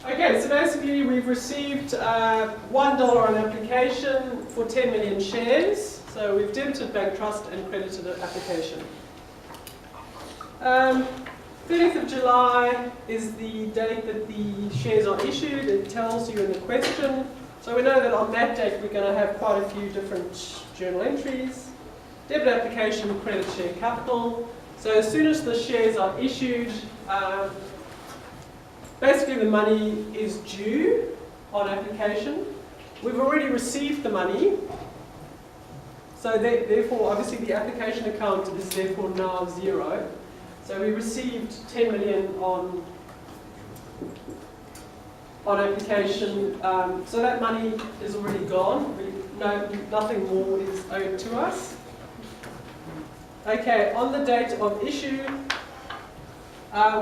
Okay, so basically we've received $1 on application for 10 million shares. So we've debited bank trust and credited the application. 30th of July is the date that the shares are issued. It tells you in the question. So we know that on that date we're going to have quite a few different journal entries. Debit application, credit share capital. So as soon as the shares are issued, basically the money is due on application. We've already received the money. So therefore, obviously the application account is therefore now 0. So we received 10 million on application. So that money is already gone. Nothing more is owed to us. Okay, on the date of issue,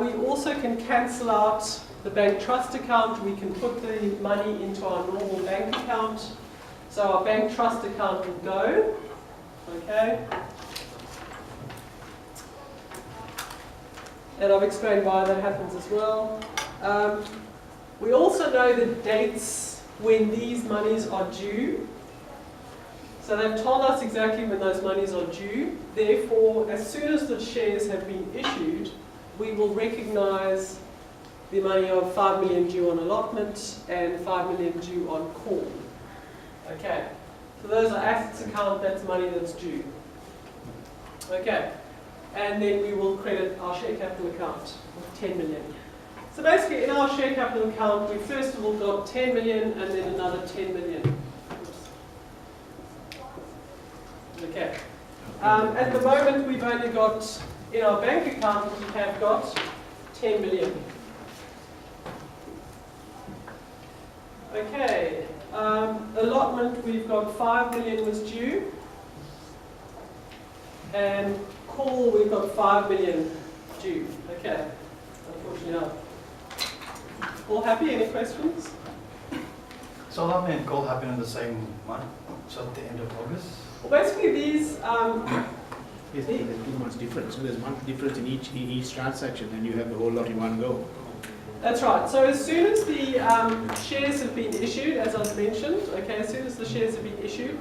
we also can cancel out the bank trust account. We can put the money into our normal bank account. So our bank trust account will go. Okay. And I've explained why that happens as well. We also know the dates when these monies are due. So they've told us exactly when those monies are due. Therefore, as soon as the shares have been issued, we will recognise the money of 5 million due on allotment and 5 million due on call. Okay, so those are assets account, that's money that's due. Okay, and then we will credit our share capital account of 10 million. So basically in our share capital account, we first of all got 10 million and then another 10 million. Okay. At the moment, we've only got, in our bank account, we have got 10 million. Okay. Allotment, we've got 5 million was due. And call, we've got 5 million due. Okay. Unfortunately, not. All happy? Any questions? So allotment and call happen in the same month, so at the end of August? Well, basically these... Basically, there's 2 months difference. So there's month difference in each transaction, and you have the whole lot in one go. That's right. So as soon as the shares have been issued, as I've mentioned, okay, as soon as the shares have been issued,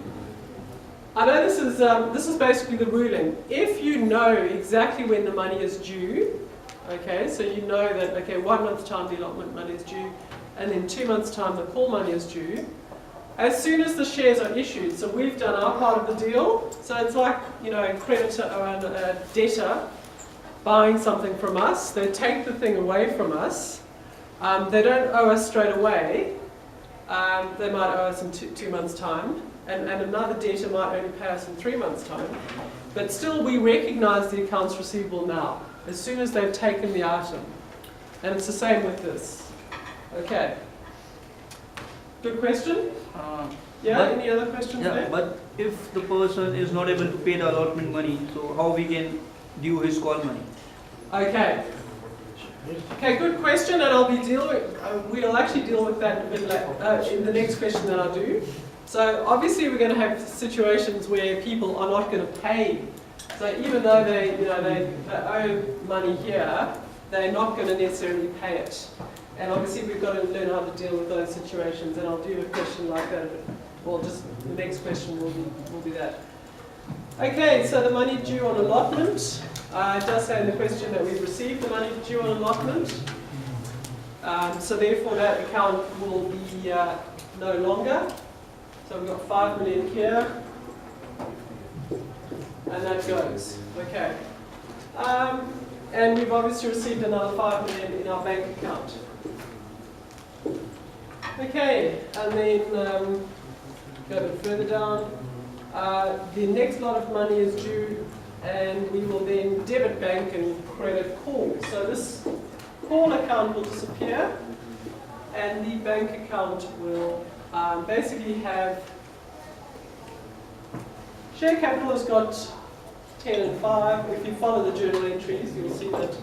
I know this is basically the ruling. If you know exactly when the money is due, okay, so you know that, okay, 1 month's time the allotment money is due, and then 2 months' time the call money is due, as soon as the shares are issued, so we've done our part of the deal, so it's like, you know, a creditor or a debtor buying something from us, they take the thing away from us, they don't owe us straight away, they might owe us in two months' time, and another debtor might only pay us in 3 months' time, but still we recognise the accounts receivable now, as soon as they've taken the item, and it's the same with this. Okay. Good question? Any other questions there? But if the person is not able to pay the allotment money, so how we can due his call money? Okay. Okay, good question, and I'll be we'll actually deal with that a bit later, in the next question that I'll do. So obviously we're going to have situations where people are not going to pay. So even though they owe money here, they're not going to necessarily pay it. And obviously we've got to learn how to deal with those situations, and I'll do a question like that. Well, just the next question will be that. Okay, so the money due on allotment. It does say in the question that we've received the money due on allotment. So therefore that account will be no longer. So we've got 5 million here, and that goes. Okay. And we've obviously received another 5 million in our bank account. Okay, and then go a bit further down. The next lot of money is due, and we will then debit bank and credit call. So this call account will disappear, and the bank account will basically have share capital has got 10 and 5. If you follow the journal entries, you'll see that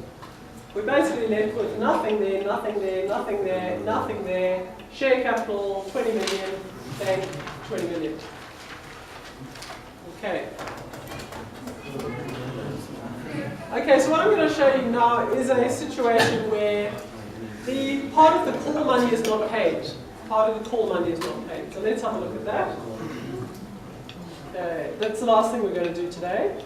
we're basically left with nothing there, nothing there, nothing there, nothing there. Share capital 20 million, bank 20 million. Okay. Okay, so what I'm going to show you now is a situation where The part of the call money is not paid. Part of the call money is not paid. So let's have a look at that. Okay, that's the last thing we're going to do today.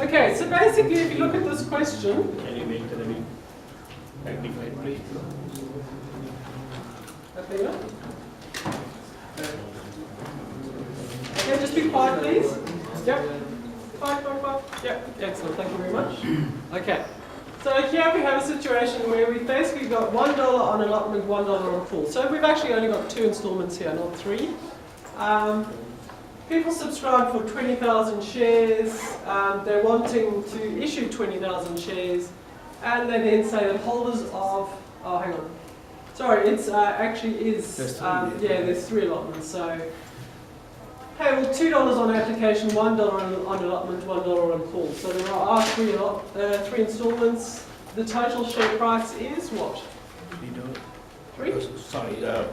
Okay, so basically if you look at this question, Can you make that a bit magnified, please? okay, just be quiet please. Yep. Quiet. Yep, excellent, thank you very much. Okay, so here we have a situation where we've basically got $1 on allotment, $1 on pool. So we've actually only got 2 installments here, not 3. People subscribe for 20,000 shares, they're wanting to issue 20,000 shares, and they then say that holders of, oh hang on, sorry, it's actually is, There's 3, yeah, there's 3 allotments, so, hey, well $2 on application, $1 on allotment, $1 on pool, so there are 3 installments. The total share price is what? $3? Sorry, $4.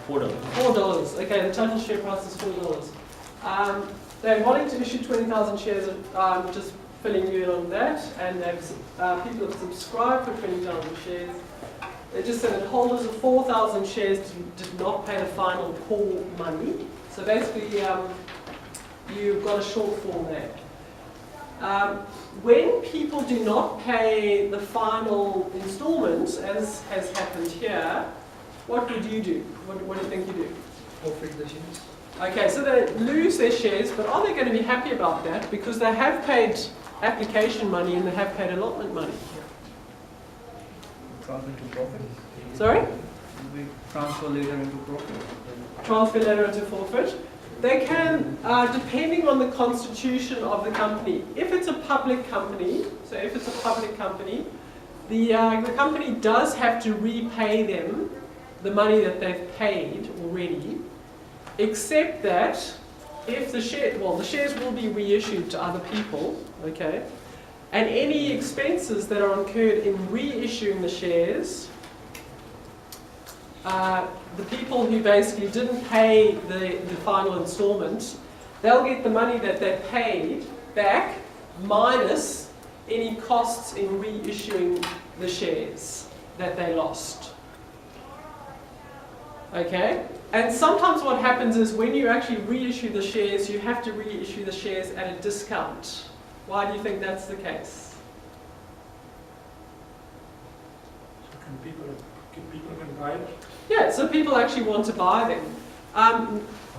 $4, okay, the total share price is $4. They're wanting to issue 20,000 shares, just filling you in on that, and people have subscribed for 20,000 shares. They just said that holders of 4,000 shares did not pay the final call money. So basically, you've got a shortfall there. When people do not pay the final installment, as has happened here, what would you do? What do you think you do? Forfeit the shares. Okay, so they lose their shares, but are they going to be happy about that? Because they have paid application money and they have paid allotment money. Transfer to profit. Sorry? We transfer later into profit. Transfer later into forfeit. They can, depending on the constitution of the company. If it's a public company, the company does have to repay them the money that they've paid already, except that if the shares will be reissued to other people, okay, and any expenses that are incurred in reissuing the shares, the people who basically didn't pay the final installment, they'll get the money that they paid back minus any costs in reissuing the shares that they lost. Okay? And sometimes what happens is when you actually reissue the shares, you have to reissue the shares at a discount. Why do you think that's the case? People can buy it. Yeah, so people actually want to buy them.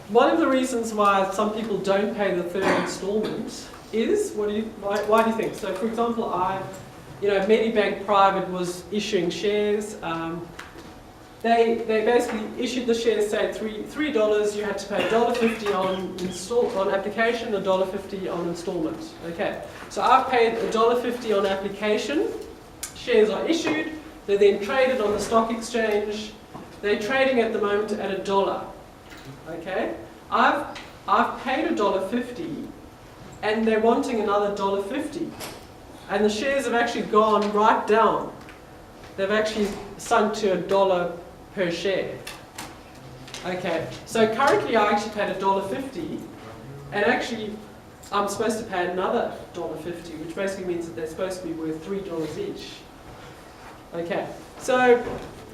One of the reasons why some people don't pay the third installment is, why do you think? So for example, Medibank Private was issuing shares. They basically issued the shares, say $3, you had to pay $1.50 on application, $1.50 on installment. Okay, so I've paid $1.50 on application, shares are issued, they're then traded on the stock exchange, they're trading at the moment at $1. Okay, I've paid $1.50 and they're wanting another $1.50, and the shares have actually gone right down. They've actually sunk to $1 per share. Okay, so currently I actually paid $1.50, and actually I'm supposed to pay another $1.50, which basically means that they're supposed to be worth $3 each. Okay, so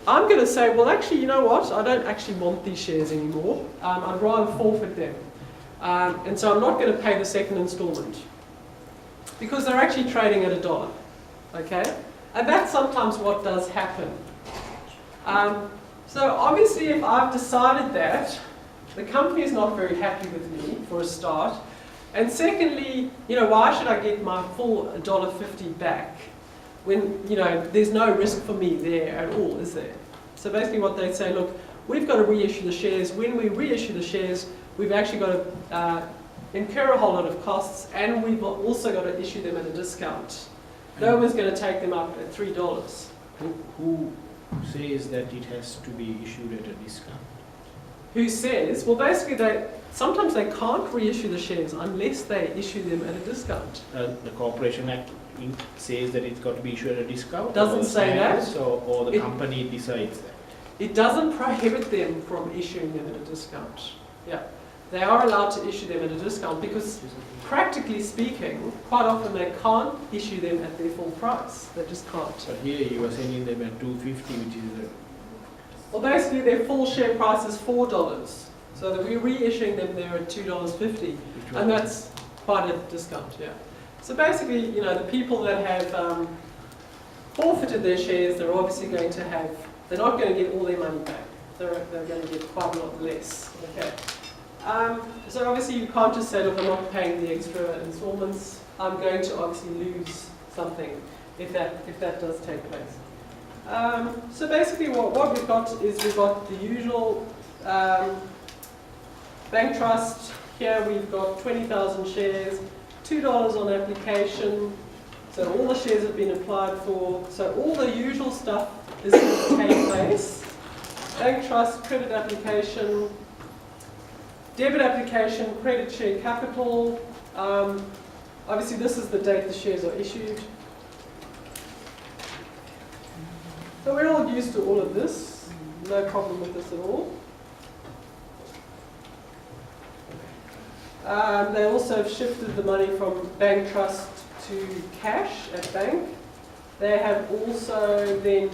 I'm going to say, well actually, you know what, I don't actually want these shares anymore. I'd rather forfeit them. And so I'm not going to pay the second installment, because they're actually trading at $1. Okay, and that's sometimes what does happen. So obviously if I've decided that, the company is not very happy with me, for a start. And secondly, why should I get my full $1.50 back when, there's no risk for me there at all, is there? So basically what they say, look, we've got to reissue the shares. When we reissue the shares, we've actually got to incur a whole lot of costs, and we've also got to issue them at a discount. No one's going to take them up at $3. Who says that it has to be issued at a discount? who says, well, basically sometimes they can't reissue the shares unless they issue them at a discount. The Corporation Act says that it's got to be issued at a discount? Doesn't say that. Or the It- company decides that? It doesn't prohibit them from issuing them at a discount. Yeah, they are allowed to issue them at a discount because, practically speaking, quite often they can't issue them at their full price. They just can't. But here you are sending them at 250, which is Well, basically their full share price is $4, so that we're reissuing them there at $2.50, and that's quite a discount. Yeah. So basically, you know, the people that have forfeited their shares, they're obviously going to have. They're not going to get all their money back. They're going to get quite a lot less. Okay. So obviously you can't just say, look, I'm not paying the extra installments. I'm going to obviously lose something if that does take place. So basically what we've got is we've got the usual bank trust. Here we've got 20,000 shares, $2 on application. So all the shares have been applied for. So all the usual stuff is going to take place. Bank trust, credit application, debit application, credit share capital. Obviously this is the date the shares are issued. So we're all used to all of this. No problem with this at all. They also have shifted the money from bank trust to cash at bank. They have also then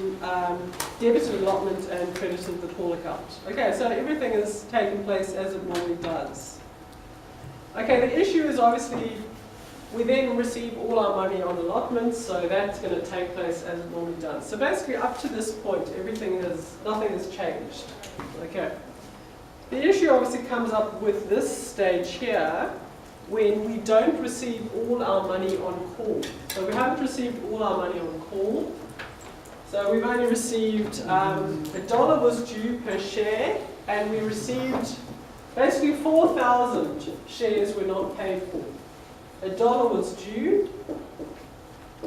debited allotment and credited the call account. Okay, so everything is taking place as it normally does. Okay, the issue is obviously we then receive all our money on allotments, so that's going to take place as it normally does. So basically up to this point, nothing has changed. Okay. The issue obviously comes up with this stage here, when we don't receive all our money on call. So we haven't received all our money on call. So we've only received $1 was due per share, and we received basically 4,000 shares were not paid for. $1 was due,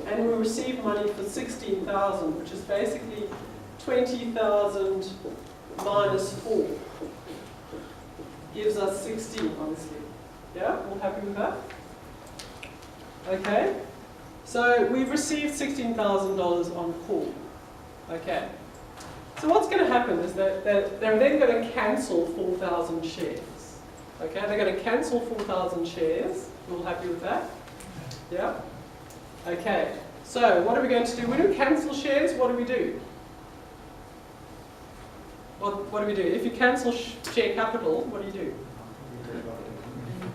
and we received money for 16,000, which is basically 20,000 minus 4. Gives us 16, obviously. Yeah, all happy with that? Okay, so we've received $16,000 on call. Okay, so what's going to happen is that they're then going to cancel 4,000 shares. Okay, they're going to cancel 4,000 shares. All happy with that? Yeah? Okay, so what are we going to do? When we cancel shares, what do we do? What do we do? If you cancel share capital, what do you do?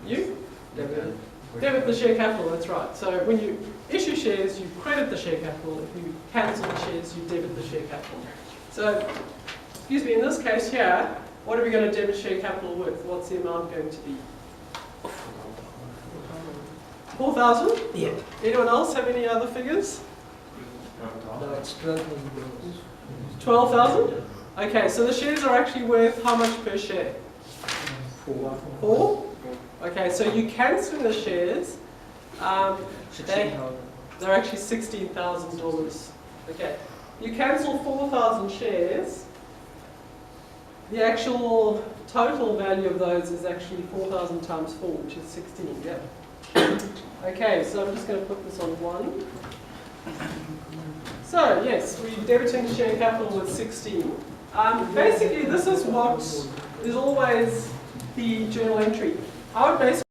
You? Debit the share capital, that's right. So when you issue shares, you credit the share capital. If you cancel the shares, you debit the share capital. So, excuse me, in this case here, what are we going to debit share capital with? What's the amount going to be? 4,000? Yeah. Anyone else have any other figures? No, it's 12,000. 12,000? Okay, so the shares are actually worth how much per share? 4? Okay, so you cancelling the shares, they're actually $16,000. Okay, you cancel 4,000 shares, the actual total value of those is actually 4,000 times 4, which is 16, yeah. Okay, so I'm just going to put this on 1. So, yes, we're debiting share capital with 16. Basically, this is what is always the journal entry. I would basically